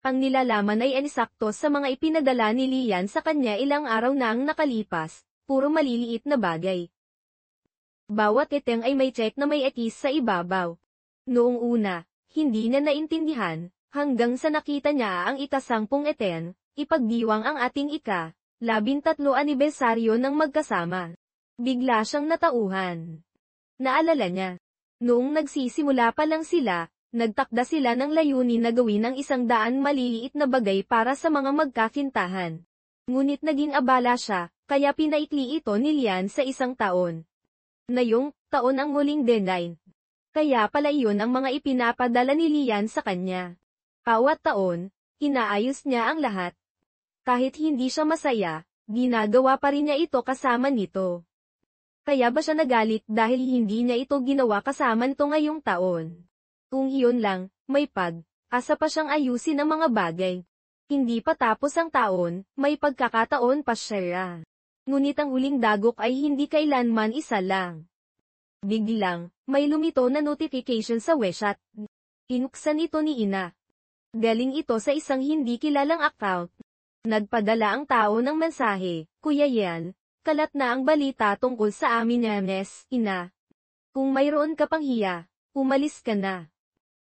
Ang nilalaman ay ensakto sa mga ipinadala ni Lian sa kanya ilang araw na ang nakalipas, puro maliliit na bagay. Bawat item ay may check na may X sa ibabaw. Noong una, hindi niya naintindihan, hanggang sa nakita niya ang ika-10 item, ipagdiwang ang ating ika-13 anibersaryo ng magkasama. Bigla siyang natauhan. Naalala niya. Noong nagsisimula pa lang sila, nagtakda sila ng layunin na gawin ang 100 maliliit na bagay para sa mga magkakintahan. Ngunit naging abala siya, kaya pinaikli ito ni Lian sa 1 taon. Ngayong taon ang huling deadline. Kaya pala iyon ang mga ipinapadala ni Lian sa kanya. Bawat taon, inaayos niya ang lahat. Kahit hindi siya masaya, ginagawa pa rin niya ito kasama nito. Kaya ba siya nagalit dahil hindi niya ito ginawa kasama nito ngayong taon? Kung iyon lang, may asa pa siyang ayusin ang mga bagay. Hindi pa tapos ang taon, may pagkakataon pa siya. Ngunit ang huling dagok ay hindi kailanman isa lang. Biglang, may lumito na notification sa WeChat. Inuksan ito ni Ina. Galing ito sa isang hindi kilalang account. Nagpadala ang tao ng mensahe, Kuya Yan, kalat na ang balita tungkol sa amin Yames, Ina. Kung mayroon ka pang hiya, umalis ka na.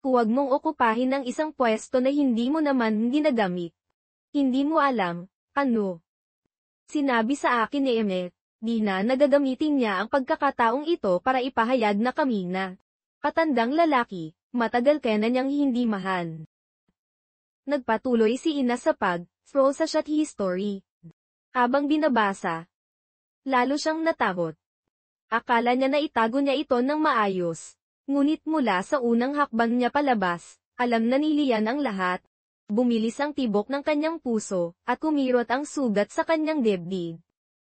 Huwag mong okupahin ang isang pwesto na hindi mo naman ginagamit. Hindi mo alam, ano. Sinabi sa akin ni Emmet, di na nagagamitin niya ang pagkakataong ito para ipahayag na kami na patandang lalaki, matagal ka na niyang hindi mahal. Nagpatuloy si Ina sa pag-scroll sa chat history. Habang binabasa, lalo siyang natakot. Akala niya na itago niya ito ng maayos. Ngunit mula sa unang hakbang niya palabas, alam na ni Lian ang lahat. Bumilis ang tibok ng kanyang puso, at kumirot ang sugat sa kanyang dibdib.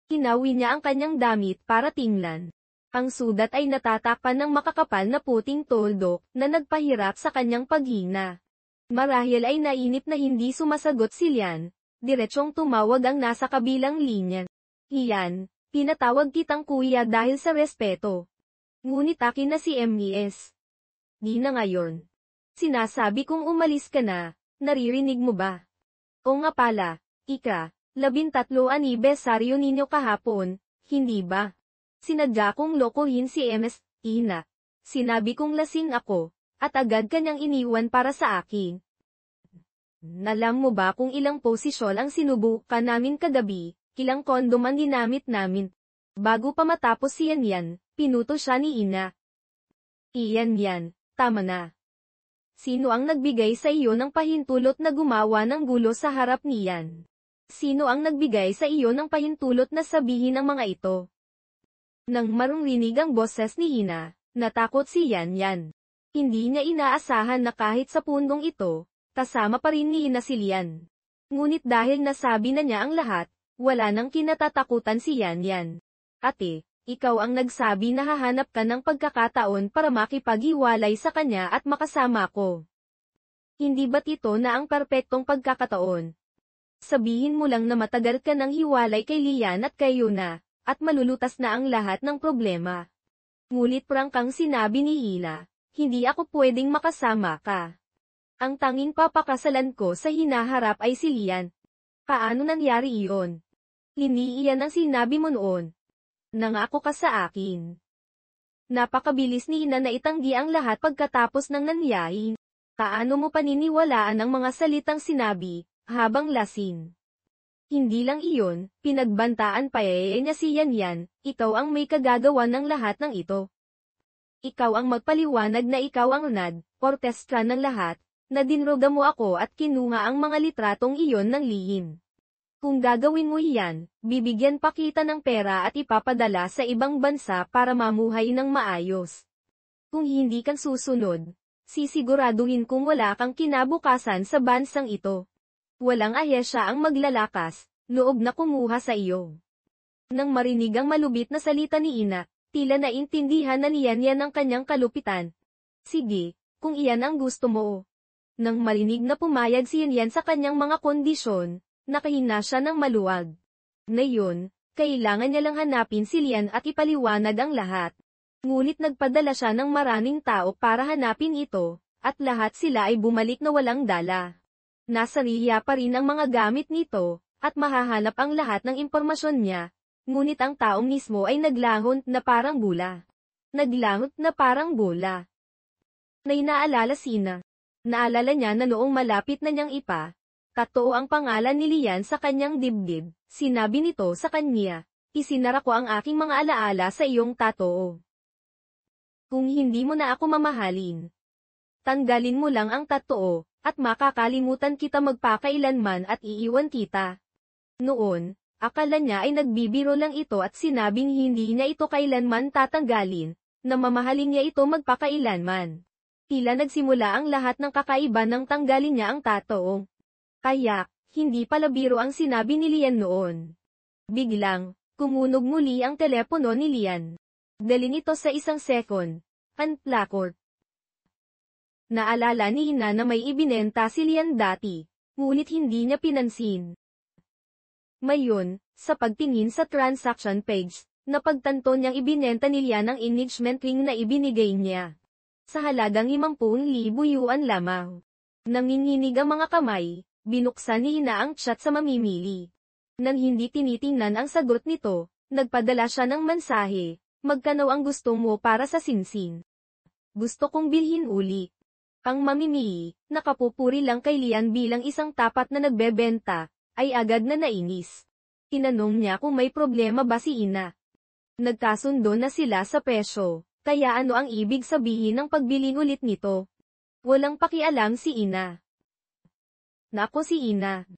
Hinawi niya ang kanyang damit para tingnan. Ang sugat ay natatakpan ng makakapal na puting tuldok, na nagpahirap sa kanyang paghina. Marahil ay nainip na hindi sumasagot si Lian. Diretsyong tumawag ang nasa kabilang linya. Iyan, pinatawag kitang kuya dahil sa respeto. Ngunit akin na si MES. Di na ngayon. Sinasabi kong umalis ka na, naririnig mo ba? O nga pala, 13 anibersaryo ninyo kahapon, hindi ba? Sinadya kong lokohin si MS, Ina. Sinabi kong lasing ako, at agad kanyang iniwan para sa akin. Nalam mo ba kung ilang posisyon ang sinubukan namin kagabi, ilang kondom ang ginamit namin? Bago pa matapos yan, pinuto siya ni Ina. Iyan, tama na. Sino ang nagbigay sa iyo ng pahintulot na gumawa ng gulo sa harap niyan? Sino ang nagbigay sa iyo ng pahintulot na sabihin ang mga ito? Nang marurinig ang boses ni Ina, natakot si Yan. Hindi niya inaasahan na kahit sa pundong ito, kasama pa rin ni Ina si Lian. Ngunit dahil nasabi na niya ang lahat, wala nang kinatatakutan si Yan. Ate, ikaw ang nagsabi na hahanap ka ng pagkakataon para makipaghiwalay sa kanya at makasama ko. Hindi ba't ito na ang perpektong pagkakataon? Sabihin mo lang na matagal ka nang hiwalay kay Lian at kay Yuna, at malulutas na ang lahat ng problema. Ngunit prangkang sinabi ni Ina, hindi ako pwedeng makasama ka. Ang tanging papakasalan ko sa hinaharap ay si Lian. Paano nangyari iyon? Hindi iyan ang sinabi mo noon. Nangako ka sa akin. Napakabilis ni Ina na itanggi ang lahat pagkatapos ng nangyari. Paano mo paniniwalaan ang mga salitang sinabi, habang lasing? Hindi lang iyon, pinagbantaan pa niya si Yan, ikaw ang may kagagawa ng lahat ng ito. Ikaw ang magpaliwanag na ikaw ang orkestra ng lahat, na dinroga mo ako at kinuha ang mga litratong iyon ng lihim. Kung gagawin mo iyan, bibigyan pa kita ng pera at ipapadala sa ibang bansa para mamuhay ng maayos. Kung hindi kang susunod, sisiguraduhin kung wala kang kinabukasan sa bansang ito. Walang ahensya ang maglalakas, loob na kumuha sa iyo. Nang marinig ang malubit na salita ni Ina, tila naintindihan na niyan ang kanyang kalupitan. Sige, kung iyan ang gusto mo. Nang marinig na pumayag si Yan sa kanyang mga kondisyon, nakahina siya ng maluwag. Ngayon, kailangan niya lang hanapin si Lian at ipaliwanag ang lahat. Ngunit nagpadala siya ng maraming tao para hanapin ito, at lahat sila ay bumalik na walang dala. Nasa riya pa rin ang mga gamit nito, at mahahanap ang lahat ng impormasyon niya. Ngunit ang tao mismo ay naglangon na parang bula. Naglangot na parang bola. Naalala Sina. Naalala niya na noong malapit na niyang totoo ang pangalan ni Lian sa kanyang dibdib, sinabi nito sa kanya, isinara ko ang aking mga alaala sa iyong tatoo. Kung hindi mo na ako mamahalin, tanggalin mo lang ang tatoo, at makakalimutan kita magpakailanman at iiwan kita. Noon, akala niya ay nagbibiro lang ito at sinabing hindi niya ito kailanman tatanggalin, na mamahalin niya ito magpakailanman. Tila nagsimula ang lahat ng kakaiba nang tanggalin niya ang tattoo. Kaya, hindi pala biro ang sinabi ni Lian noon. Biglang, kumunog muli ang telepono ni Lian. Daling ito sa isang second. Unplaccord. Naalala ni Ina na may ibinenta si Lian dati, ngunit hindi niya pinansin. Mayon, sa pagtingin sa transaction page, napagtanto niyang ibinenta ni Lian ang engagement ring na ibinigay niya. Sa halagang 50,000 yuan lamang. Nanginginig ang mga kamay, binuksan ni Ina ang chat sa mamimili. Nang hindi tinitingnan ang sagot nito, nagpadala siya ng mensahe, magkano ang gusto mo para sa sinsing? Gusto kong bilhin uli. Ang mamimili, nakapupuri lang kay Lian bilang isang tapat na nagbebenta, ay agad na nainis. Tinanong niya kung may problema ba si Ina. Nagkasundo na sila sa presyo. Kaya ano ang ibig sabihin ng pagbiling ulit nito? Walang pakialam si Ina. Nako si Ina.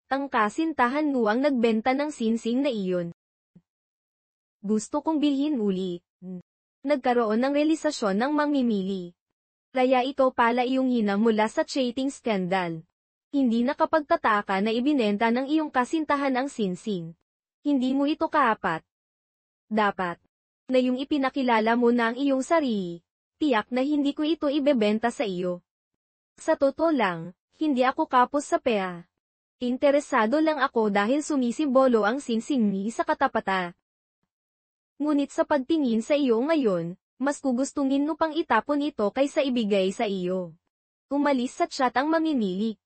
Ang kasintahan mo ang nagbenta ng sinsing na iyon. Gusto kong bilhin uli. Nagkaroon ng realisasyon ng mamimili. Kaya ito pala iyong hina mula sa cheating scandal. Hindi nakapagtataka na ibinenta ng iyong kasintahan ang sinsing. Hindi mo ito kaapat. Dapat na yung ipinakilala mo na ang iyong sarili, tiyak na hindi ko ito ibebenta sa iyo. Sa totoo lang, hindi ako kapos sa pera. Interesado lang ako dahil sumisimbolo ang sinsing ni sa katapatan. Ngunit sa pagtingin sa iyo ngayon, mas gugustungin mo pang itapon ito kaysa ibigay sa iyo. Umalis sa chat ang mamimili.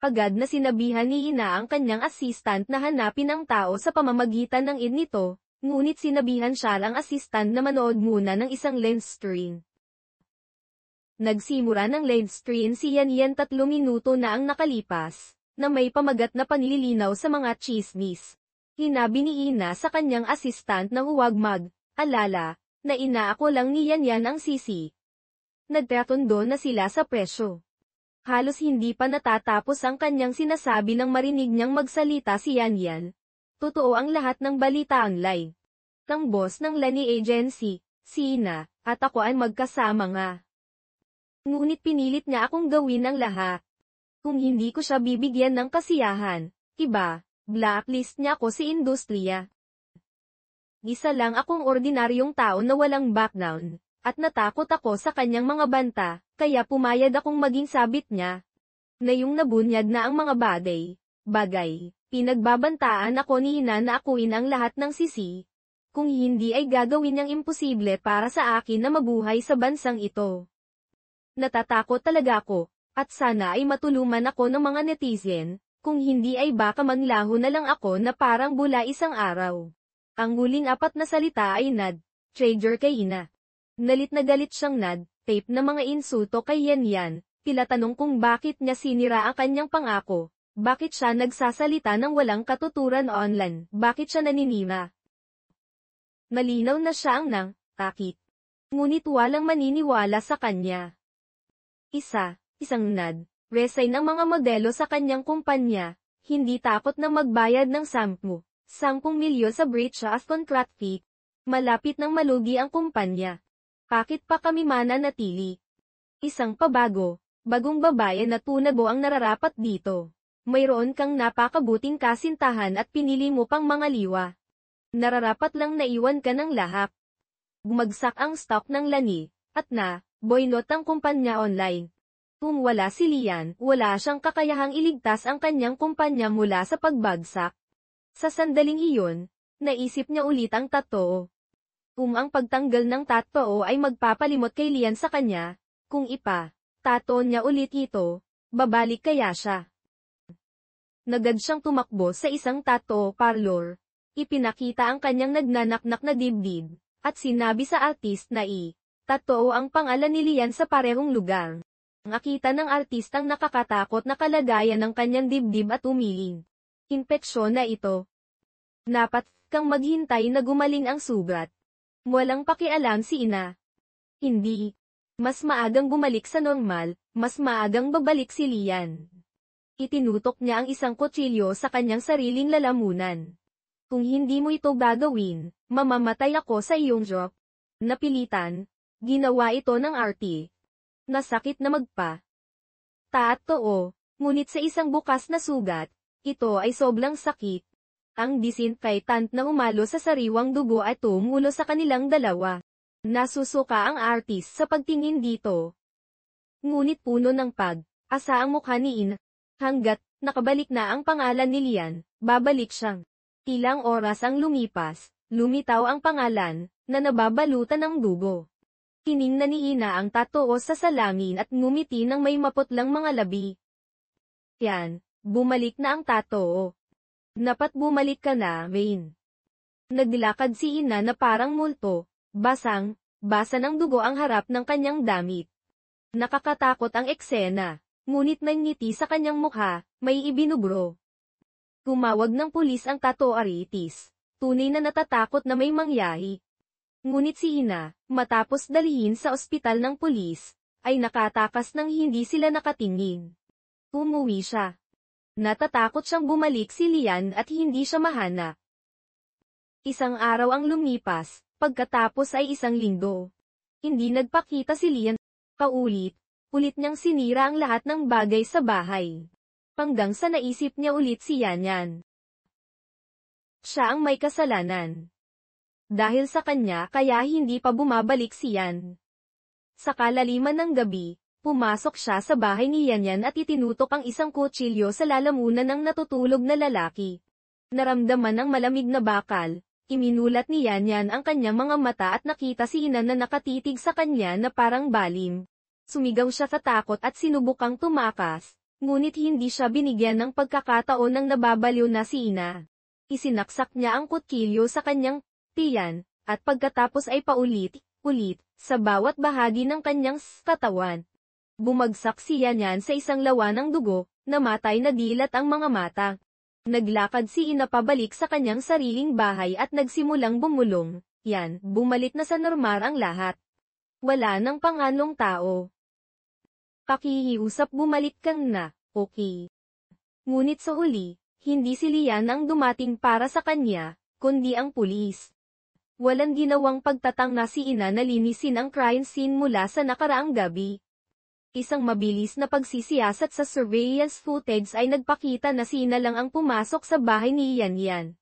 Agad na sinabihan ni Ina ang kanyang assistant na hanapin ang tao sa pamamagitan ng nito. Ngunit sinabihan siya ang assistant na manood muna ng isang lens screen. Nagsimura ng lens screen si Yan 3 minuto na ang nakalipas, na may pamagat na panlilinaw sa mga chismis. Hinabi ni Ina sa kanyang assistant na huwag mag-alala, na ina ako lang ni Yan ang sisi. Nagtatondo na sila sa presyo. Halos hindi pa natatapos ang kanyang sinasabi nang marinig niyang magsalita si Yan. Totoo ang lahat ng balita online. Ang boss ng Lani Agency, si Ina, at ako ay magkasama nga. Ngunit pinilit niya akong gawin ang lahat. Kung hindi ko siya bibigyan ng kasiyahan, blacklist niya ako sa industriya. Isa lang akong ordinaryong tao na walang background, at natakot ako sa kanyang mga banta, kaya pumayag akong maging sabit niya. Na yung nabunyag na ang mga bagay. Pinagbabantaan ako ni Ina na akuin ang lahat ng sisi. Kung hindi ay gagawin niyang imposible para sa akin na mabuhay sa bansang ito. Natatakot talaga ako, at sana ay matulungan ako ng mga netizen, kung hindi ay baka maglaho na lang ako na parang bula isang araw. Ang huling 4 na salita ay traitor kay Ina. Nalit na galit siyang tape na mga insulto kay Yan, tinatanong kung bakit niya sinira ang kanyang pangako. Bakit siya nagsasalita ng walang katuturan online? Bakit siya naninima? Malinaw na siya ang takit. Ngunit walang maniniwala sa kanya. Isang resign ng mga modelo sa kanyang kumpanya, hindi takot na magbayad ng 10 milyon sa breach of contract fee. Malapit nang malugi ang kumpanya. Bakit pa kami mananatili? Isang bagong babae na tunabo ang nararapat dito. Mayroon kang napakabuting kasintahan at pinili mo pang mga liwa. Nararapat lang naiwan ka ng lahap. Bumagsak ang stock ng Lani, at boynot ang kumpanya online. Kung wala si Lian, wala siyang kakayahang iligtas ang kanyang kumpanya mula sa pagbagsak. Sa sandaling iyon, naisip niya ulit ang tattoo. Kung ang pagtanggal ng tattoo ay magpapalimot kay Lian sa kanya, kung tattoo niya ulit ito, babalik kaya siya. Nagad siyang tumakbo sa isang tattoo parlor. Ipinakita ang kanyang nagnanaknak na dibdib, at sinabi sa artist na tattoo ang pangalan ni Lian sa parehong lugar. Nakita ng artistang nakakatakot na kalagayan ng kanyang dibdib at umiling. Impeksyon na ito. Dapat kang maghintay na gumaling ang sugat. Walang pakialam si Ina. Hindi. Mas maagang bumalik sa normal, mas maagang babalik si Lian. Itinutok niya ang isang kutsilyo sa kanyang sariling lalamunan. Kung hindi mo ito gagawin, mamamatay ako sa iyong job. Napilitan, Ginawa ito ng arte. Nasakit na magpa. Totoo, ngunit sa isang bukas na sugat, ito ay sobrang sakit. Ang disinfectant na umalo sa sariwang dugo at tumulo sa kanilang dalawa. Nasusuka ang artist sa pagtingin dito. Ngunit puno ng pag-asa ang mukha ni Ina. Hanggat nakabalik na ang pangalan ni Lian, babalik siyang. Ilang oras ang lumipas, lumitaw ang pangalan, na nababalutan ng dugo. Tiningnan ni Ina ang totoo sa salamin at ngumiti ng may maputlang mga labi. Yan, bumalik na ang totoo. Dapat bumalik ka na, Wayne. Naglakad si Ina na parang multo, basa ng dugo ang harap ng kanyang damit. Nakakatakot ang eksena, ngunit nangiti sa kanyang mukha, may ibinubro. Tumawag ng pulis ang tattoo artist. Tunay na natatakot na may mangyahi. Ngunit si Ina, matapos dalhin sa ospital ng pulis, ay nakatakas nang hindi sila nakatingin. Umuwi siya. Natatakot siyang bumalik si Lian at hindi siya mahanap. Isang araw ang lumipas, pagkatapos ay isang linggo. Hindi nagpakita si Lian. Ulit niyang sinira ang lahat ng bagay sa bahay. Hanggang sa naisip niya ulit si Yanyan. Siya ang may kasalanan. Dahil sa kanya kaya hindi pa bumabalik si Yan. Sa kalaliman ng gabi, pumasok siya sa bahay ni Yanyan at itinutok ang isang kutsilyo sa lalamunan ng natutulog na lalaki. Naramdaman ng malamig na bakal, iminulat ni Yanyan ang kanyang mga mata at nakita si Ina na nakatitig sa kanya na parang balim. Sumigaw siya sa takot at sinubukang tumakas, ngunit hindi siya binigyan ng pagkakataon ng nababaliw na si Ina. Isinaksak niya ang kutsilyo sa kanyang tiyan, at pagkatapos ay paulit-ulit, sa bawat bahagi ng kanyang katawan. Bumagsak si Yanyan sa isang lawa ng dugo, namatay na dilat ang mga mata. Naglakad si Ina pabalik sa kanyang sariling bahay at nagsimulang bumulong. Yan, bumalik na sa normal ang lahat. Wala nang panganong tao. Pakiusap bumalik kang na, okay. Ngunit sa huli, hindi si Lian ang dumating para sa kanya, kundi ang pulis. Walang ginawang pagtatang na si Ina na linisin ang crime scene mula sa nakaraang gabi. Isang mabilis na pagsisiyasat sa surveillance footage ay nagpakita na si Ina lang ang pumasok sa bahay ni Yanyan.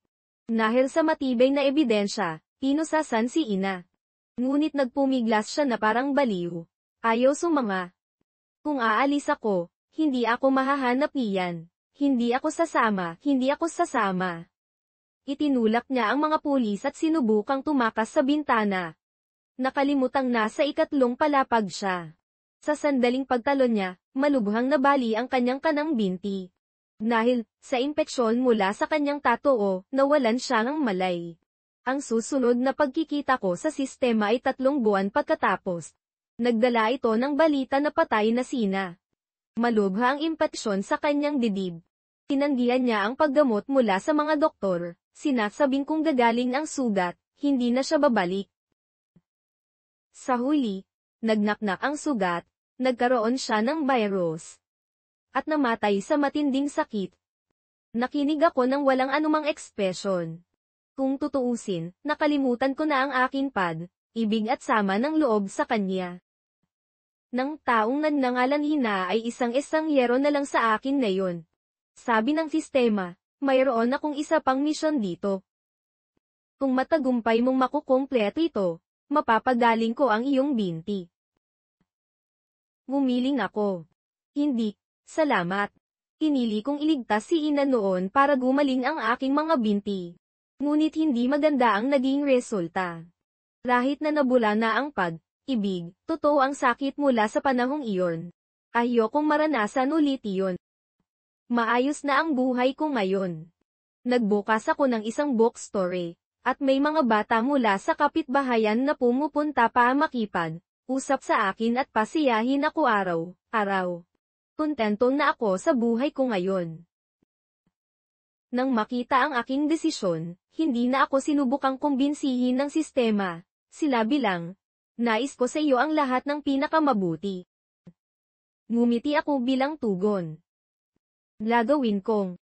Dahil sa matibay na ebidensya, inusasan si Ina. Ngunit nagpumiglas siya na parang baliw. Ayaw sumama. Kung aalis ako, hindi ako mahahanap niyan. Hindi ako sasama. Itinulak niya ang mga pulis at sinubukang tumakas sa bintana. Nakalimutang nasa ikatlong palapag siya. Sa sandaling pagtalon niya, malubhang nabali ang kanyang kanang binti. Dahil, sa impeksyon mula sa kanyang tattoo, nawalan siya ng malay. Ang susunod na pagkikita ko sa sistema ay 3 buwan pagkatapos. Nagdala ito ng balita na patay na si Ina. Malubha ang impeksyon sa kanyang dibdib. Tinanggihan niya ang paggamot mula sa mga doktor. Sinasabing kung gagaling ang sugat, hindi na siya babalik. Sa huli, nagnaknak ang sugat, nagkaroon siya ng virus. At namatay sa matinding sakit. Nakinig ako ng walang anumang ekspresyon. Kung tutuusin, nakalimutan ko na ang aking ibig at sama ng loob sa kanya. Nang taong nagnangalan Hina ay isang yero na lang sa akin ngayon. Sabi ng sistema, mayroon akong isa pang misyon dito. Kung matagumpay mong makukumpleto ito, mapapagaling ko ang iyong binti. Gumiling ako. Hindi, salamat. Pinili kong iligtas si Ina noon para gumaling ang aking mga binti. Ngunit hindi maganda ang naging resulta. Kahit na nabula na ang pag-ibig, totoo ang sakit mula sa panahong iyon. Ayokong maranasan ulit iyon. Maayos na ang buhay ko ngayon. Nagbukas ako ng isang bookstore, at may mga bata mula sa kapitbahayan na pumupunta pa makipag-usap sa akin at pasiyahin ako araw-araw. Kontento na ako sa buhay ko ngayon. Nang makita ang aking desisyon, hindi na ako sinubukang kumbinsihin ng sistema. Sila bilang, nais ko sa iyo ang lahat ng pinakamabuti. Ngumiti ako bilang tugon. Gagawin kong